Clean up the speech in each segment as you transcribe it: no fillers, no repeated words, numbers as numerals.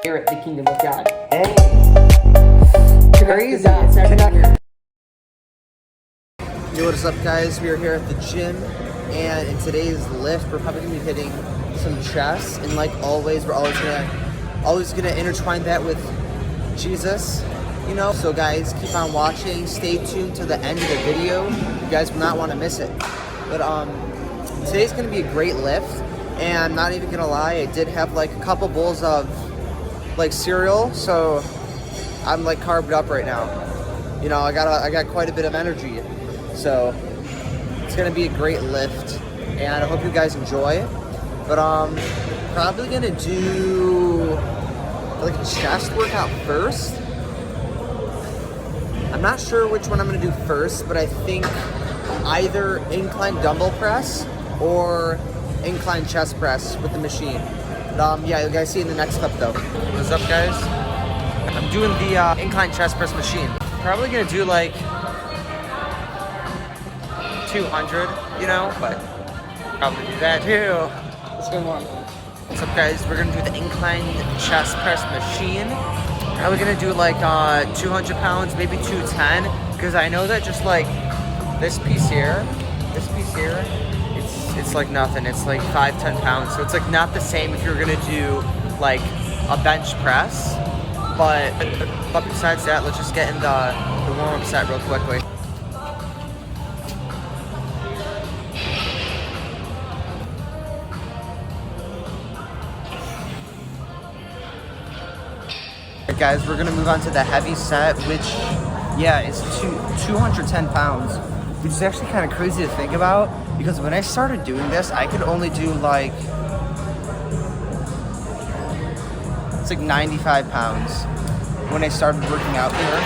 inherit the kingdom of God. Hey, crazy. Yo, what is up, guys? We are here at the gym, and in today's lift, we're probably gonna be hitting some chest. And like always, we're always gonna intertwine that with Jesus. You know, so guys, keep on watching. Stay tuned to the end of the video. You guys will not want to miss it. But today's gonna be a great lift, and I'm not even gonna lie, I did have like a couple bowls of like cereal, so I'm like carved up right now. You know, I got quite a bit of energy, so it's gonna be a great lift, and I hope you guys enjoy it. But probably gonna do like a chest workout first. I'm not sure which one I'm gonna do first, but I think either incline dumbbell press or incline chest press with the machine. But yeah, you guys see in the next clip though. What's up, guys? I'm doing the incline chest press machine. Probably gonna do like 200, you know, but probably do that too. What's going on? What's up, guys? We're gonna do the incline chest press machine. Probably gonna do like 200 pounds, maybe 210, because I know that just like this piece here, it's like nothing. It's like 5-10 pounds, so it's like not the same if you're gonna do like a bench press. But besides that, let's just get in the warm-up set real quickly. Guys, we're gonna move on to the heavy set, which, yeah, is 210 pounds, which is actually kind of crazy to think about, because when I started doing this, I could only do like, it's like 95 pounds when I started working out here.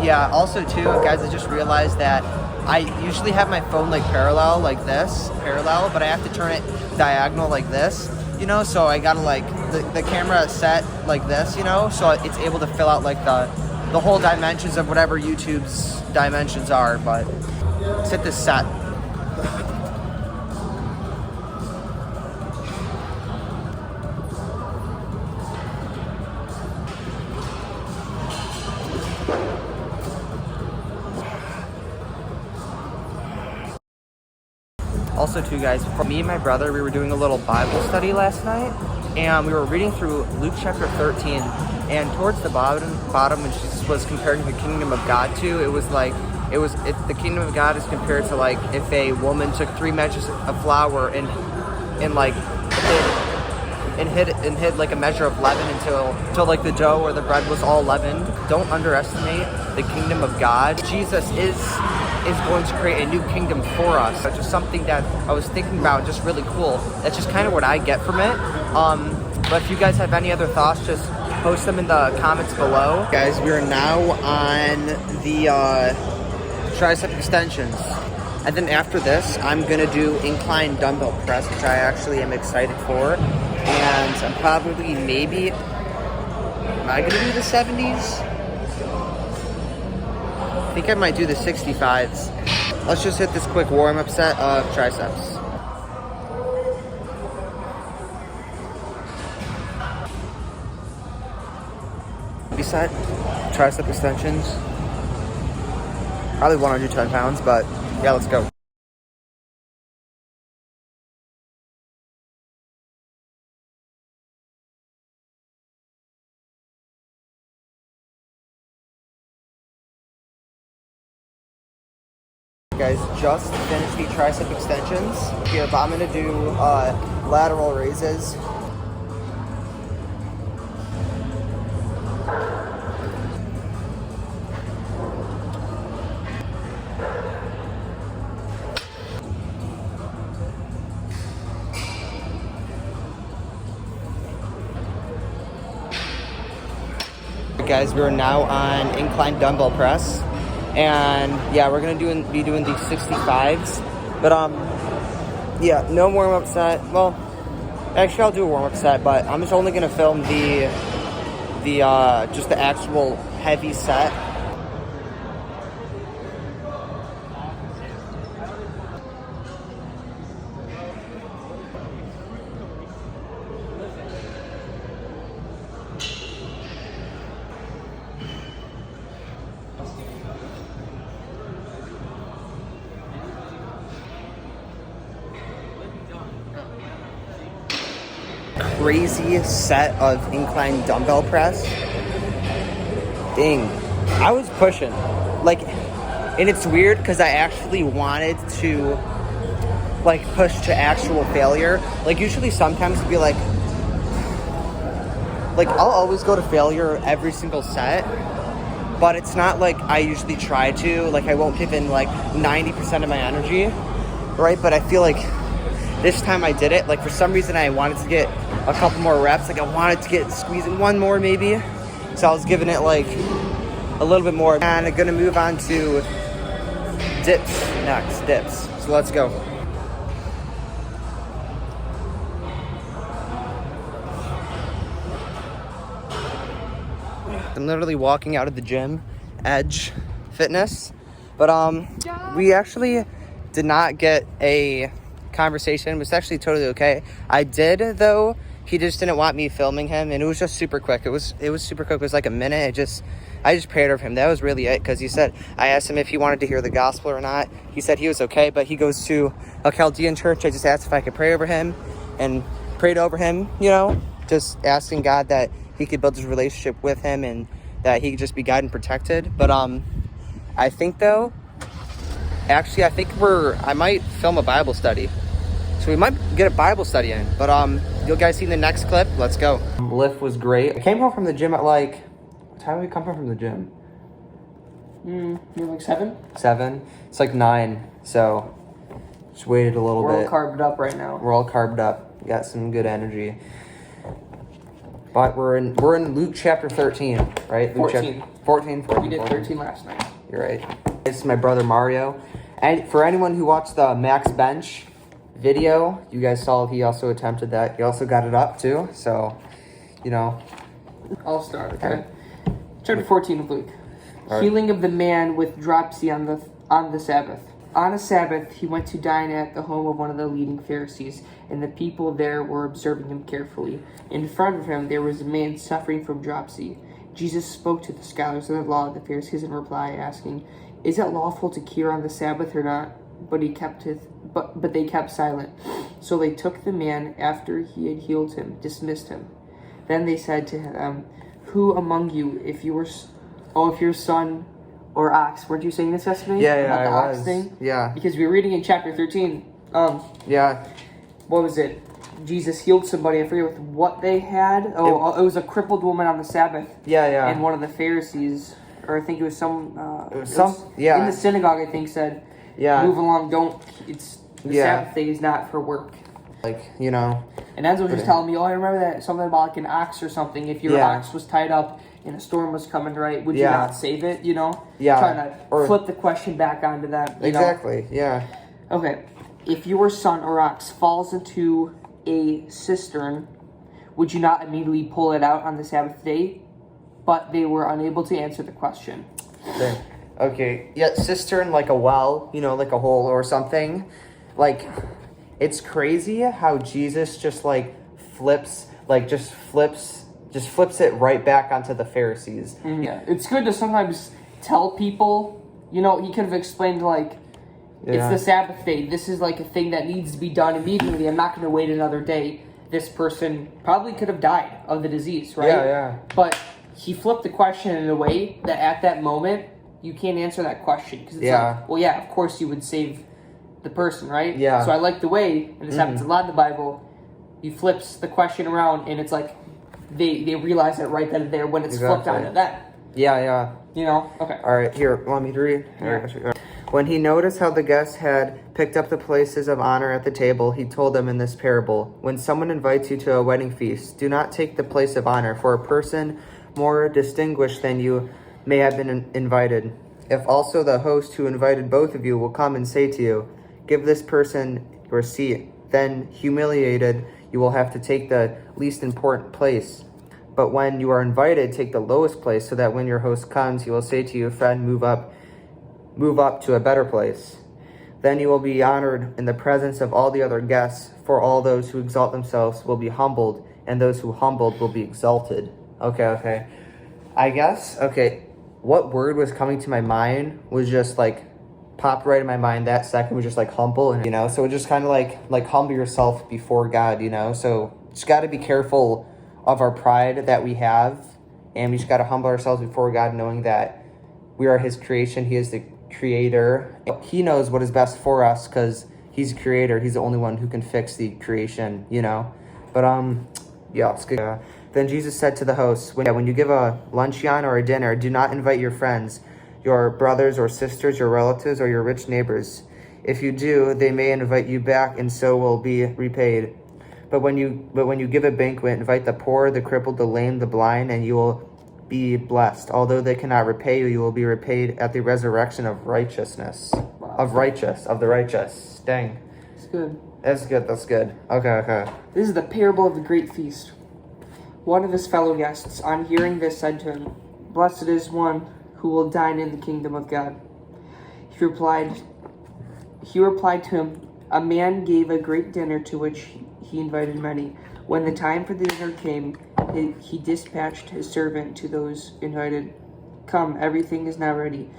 Yeah, also too, guys, I just realized that I usually have my phone like parallel, but I have to turn it diagonal like this. You know, so I gotta like the camera set like this, you know, so it's able to fill out like the whole dimensions of whatever YouTube's dimensions are. But let's hit this set. Also too, guys, for me and my brother, we were doing a little Bible study last night, and we were reading through Luke chapter 13, and towards the bottom when Jesus was comparing the kingdom of God to, it was like, the kingdom of God is compared to like if a woman took 3 measures of flour and hid like a measure of leaven until like the dough or the bread was all leavened. Don't underestimate the kingdom of God. Jesus is going to create a new kingdom for us. It's just something that I was thinking about, just really cool. That's just kind of what I get from it. But if you guys have any other thoughts, just post them in the comments below. Guys, we are now on the tricep extensions. And then after this, I'm gonna do incline dumbbell press, which I actually am excited for. And I'm probably am I gonna do the 70s? I think I might do the 65s. Let's just hit this quick warm-up set of triceps. Beside tricep extensions, probably 110 pounds, but yeah, let's go. Guys, just finished the tricep extensions here, but I'm gonna do lateral raises. Guys, we're now on incline dumbbell press. And yeah, we're gonna be doing the 65s, but yeah, no warm-up set. Well, actually, I'll do a warm-up set, but I'm just only gonna film just the actual heavy set. crazy set of incline dumbbell press. Dang, I was pushing. Like, and it's weird because I actually wanted to, like, push to actual failure. Like, usually sometimes it'd be like I'll always go to failure every single set, but it's not like I usually try to. Like, I won't give in like 90% of my energy, right? But I feel like this time I did it. Like, for some reason I wanted to get a couple more reps. Like, I wanted to get squeezing one more maybe. So I was giving it like a little bit more. And I'm gonna move on to dips next, dips. So let's go. I'm literally walking out of the gym, Edge Fitness, but we actually did not get a conversation. It was actually totally okay. I did though. He just didn't want me filming him, and it was just super quick. It was super quick. It was like a minute. I just prayed over him. That was really it, because he said, I asked him if he wanted to hear the gospel or not. He said he was okay, but he goes to a Chaldean church. I just asked if I could pray over him, and prayed over him, you know, just asking God that he could build his relationship with him and that he could just be guided and protected. But I think though, actually, I might film a Bible study. So we might get a Bible study in, but you'll guys see in the next clip. Let's go. Lift was great. I came home from the gym at like, what time did we come home from the gym? You're like 7? 7. It's like 9. So just waited a little bit. We're all carbed up right now. We're all carbed up. Got some good energy. But we're in Luke chapter 13, right? Luke 14. 14. We did 13 last night. You're right. This is my brother Mario. And for anyone who watched the Max Bench video, you guys saw he also attempted that. He also got it up too. So, you know. I'll start, okay? Chapter 14 of Luke. Right. Healing of the man with dropsy on the Sabbath. On a Sabbath, he went to dine at the home of one of the leading Pharisees, and the people there were observing him carefully. In front of him, there was a man suffering from dropsy. Jesus spoke to the scholars of the law of the Pharisees in reply, asking, "Is it lawful to cure on the Sabbath or not?" But they kept silent. So they took the man after he had healed him, dismissed him. Then they said to him, "Who among you, if your son or ox," weren't you saying this yesterday? Yeah, about the I ox was. thing? Yeah. Because we were reading in chapter 13. Yeah. What was it? Jesus healed somebody. I forget with what they had. It was a crippled woman on the Sabbath. Yeah. And one of the Pharisees, or I think it was some. In the synagogue, I think said, Yeah. "Move along. The Sabbath day is not for work." Like, you know. And Enzo was just telling me, I remember that something about like an ox or something. If your ox was tied up and a storm was coming, right, would you not save it, you know? Yeah. Trying to flip the question back onto that. Exactly, yeah. Okay. If your son or ox falls into a cistern, would you not immediately pull it out on the Sabbath day? But they were unable to answer the question. Okay. Yeah, cistern, like a well, you know, like a hole or something. Like, it's crazy how Jesus just like flips it right back onto the Pharisees. Mm-hmm. Yeah, it's good to sometimes tell people, you know, he could have explained like, it's the Sabbath day. This is like a thing that needs to be done immediately. I'm not going to wait another day. This person probably could have died of the disease, right? Yeah. But he flipped the question in a way that at that moment, you can't answer that question. Because it's like, well, yeah, of course you would save the person, right? Yeah. So I like the way, and this happens a lot in the Bible, he flips the question around, and it's like they realize it right then and there when it's flipped onto them. Yeah. You know? Okay. All right, here, want me to read? Yeah. When he noticed how the guests had picked up the places of honor at the table, he told them in this parable, "When someone invites you to a wedding feast, do not take the place of honor, for a person more distinguished than you may have been invited. If also the host who invited both of you will come and say to you, 'Give this person your seat,' then humiliated, you will have to take the least important place. But when you are invited, take the lowest place, so that when your host comes, he will say to you, 'Friend, move up to a better place.' Then you will be honored in the presence of all the other guests, for all those who exalt themselves will be humbled, and those who humbled will be exalted." Okay. I guess, what word was coming to my mind was just like, popped right in my mind that second was just like humble, and you know, so just kind of like humble yourself before God, you know, so just got to be careful of our pride that we have, and we just got to humble ourselves before God, knowing that we are His creation. He is the creator. He knows what is best for us because He's the creator. He's the only one who can fix the creation, you know. But yeah, it's good. Then Jesus said to the hosts, when you give a luncheon or a dinner, do not invite your friends, your brothers or sisters, your relatives, or your rich neighbors. If you do, they may invite you back, and so will be repaid. But when you give a banquet, invite the poor, the crippled, the lame, the blind, and you will be blessed. Although they cannot repay you, you will be repaid at the resurrection of righteousness. Wow. Of the righteous. Dang. It's good. That's good. Okay. This is the parable of the great feast. One of his fellow guests, on hearing this, said to him, "Blessed is one who will dine in the kingdom of God." He replied to him, "A man gave a great dinner to which he invited many. When the time for the dinner came, he dispatched his servant to those invited. 'Come, everything is now ready.'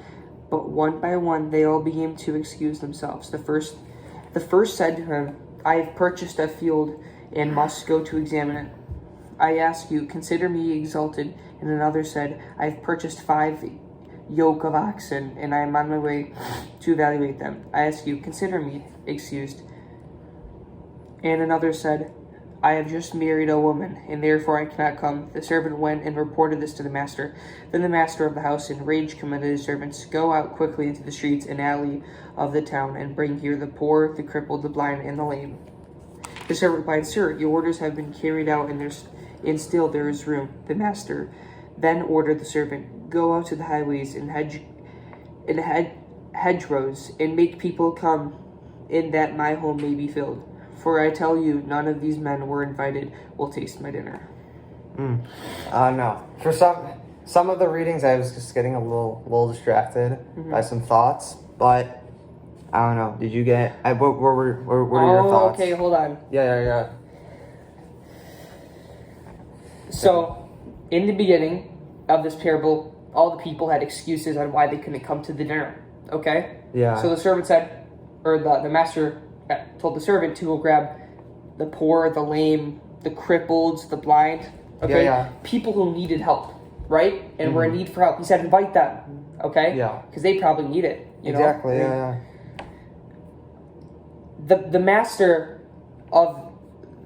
But one by one they all began to excuse themselves. The first said to him, 'I have purchased a field and must go to examine it. I ask you, consider me exalted.' And another said, 'I have purchased 5 yoke of oxen, and I am on my way to evaluate them. I ask you, consider me excused.' And another said, 'I have just married a woman, and therefore I cannot come.' The servant went and reported this to the master. Then the master of the house, in rage, commanded his servants, 'Go out quickly into the streets and alley of the town, and bring here the poor, the crippled, the blind, and the lame.' The servant replied, 'Sir, your orders have been carried out, and still there is room.' The master then ordered the servant, 'Go out to the highways and hedgerows, and make people come in, that my home may be filled. For I tell you, none of these men were invited will taste my dinner.'" No. For some of the readings, I was just getting a little distracted by some thoughts, but I don't know. Did you get? What were your thoughts? Okay, hold on. Yeah. So, in the beginning of this parable, all the people had excuses on why they couldn't come to the dinner. Okay? Yeah. So the servant said, or the master told the servant to go grab the poor, the lame, the crippled, the blind. Okay? Yeah. People who needed help, right? And were in need for help. He said, invite them. Okay? Yeah. Because they probably need it. You exactly. know? Yeah. The master of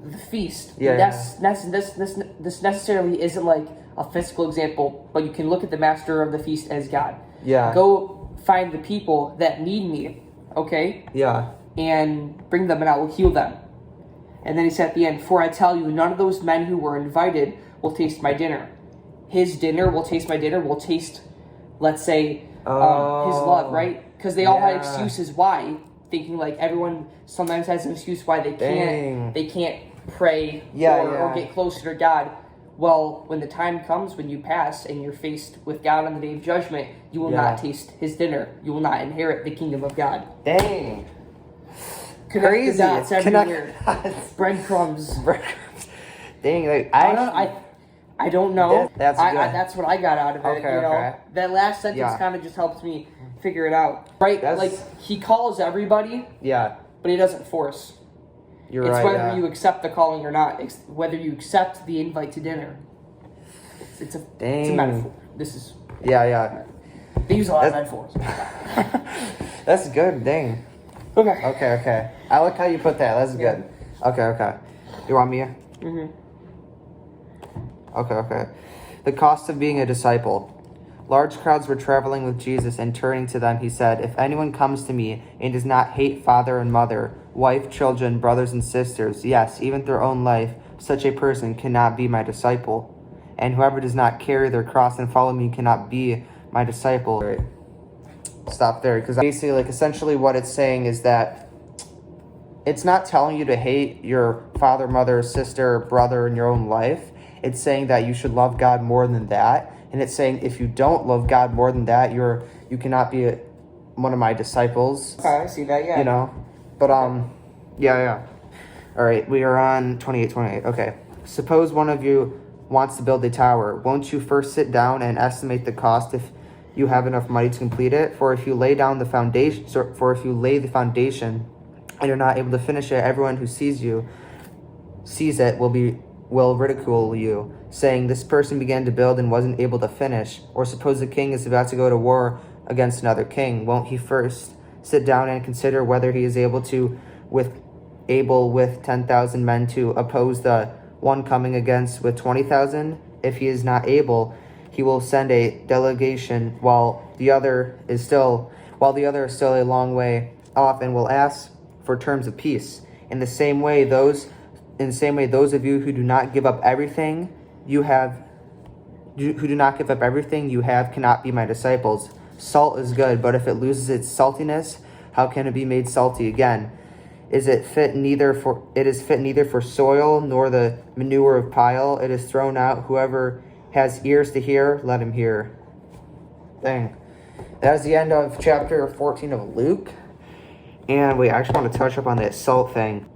the feast. This necessarily isn't like a physical example, but you can look at the master of the feast as God. Yeah. Go find the people that need me, okay? Yeah. And bring them, and I will heal them. And then he said at the end, "For I tell you, none of those men who were invited will taste my dinner." His dinner will taste my dinner. Will taste, let's say, his love, right? Because they all had excuses why. Thinking like everyone sometimes has an excuse why they can't pray or get closer to God. Well, when the time comes when you pass and you're faced with God on the day of judgment, you will not taste his dinner. You will not inherit the kingdom of God. Dang. Crazy. The dots everywhere. Breadcrumbs. Dang, like I don't know. That's good. That's what I got out of it. Okay. That last sentence kind of just helps me figure it out. Right? Like he calls everybody. Yeah. But he doesn't force. It's right. It's whether you accept the calling or not. It's whether you accept the invite to dinner. It's a metaphor. This is. Yeah. They use a lot of metaphors. That's good. Dang. Okay. I like how you put that. That's good. Okay. You want me? Mm-hmm. Okay. The cost of being a disciple. Large crowds were traveling with Jesus, and turning to them, he said, "If anyone comes to me and does not hate father and mother, wife, children, brothers and sisters, yes, even their own life, such a person cannot be my disciple. And whoever does not carry their cross and follow me cannot be my disciple." Right. Stop there, because basically, like, essentially what it's saying is that it's not telling you to hate your father, mother, sister, brother in your own life. It's saying that you should love God more than that. And it's saying if you don't love God more than that, you cannot be one of my disciples. Okay, I see that, yeah. You know? But, yeah. All right, we are on 28. Okay. Suppose one of you wants to build a tower. Won't you first sit down and estimate the cost if you have enough money to complete it? For if you lay the foundation and you're not able to finish it, everyone who sees sees it will ridicule you, saying, "This person began to build and wasn't able to finish." Or suppose the king is about to go to war against another king. Won't he first sit down and consider whether he is able with 10,000 men to oppose the one coming against with 20,000? If he is not able, he will send a delegation while the other is still a long way off, and will ask for terms of peace. In the same way, those of you who do not give up everything you have cannot be my disciples. Salt is good, but if it loses its saltiness, how can it be made salty again? It is fit neither for soil nor the manure of pile. It is thrown out. Whoever has ears to hear, let him hear. Dang. That is the end of chapter 14 of Luke. And wait, I actually want to touch up on that salt thing.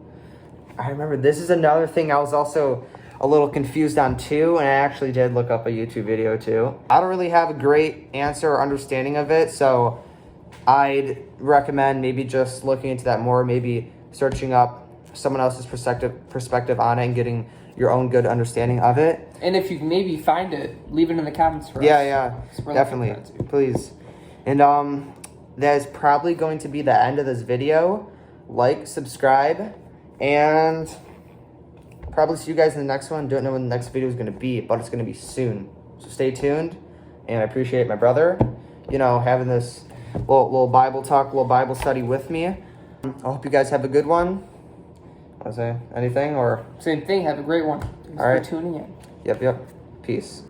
I remember this is another thing I was also a little confused on too, and I actually did look up a YouTube video too. I don't really have a great answer or understanding of it, so I'd recommend maybe just looking into that more, maybe searching up someone else's perspective on it and getting your own good understanding of it. And if you can maybe find it, leave it in the comments for us. Yeah, 'Cause we're looking definitely, for that too. please. And that is probably going to be the end of this video. Like, subscribe, and probably see you guys in the next one. Don't know when the next video is going to be, but it's going to be soon. So stay tuned, and I appreciate my brother, having this little Bible talk, little Bible study with me. I hope you guys have a good one. Want to say anything or? Same thing. Have a great one. Thanks All right. for tuning in. Yep. Peace.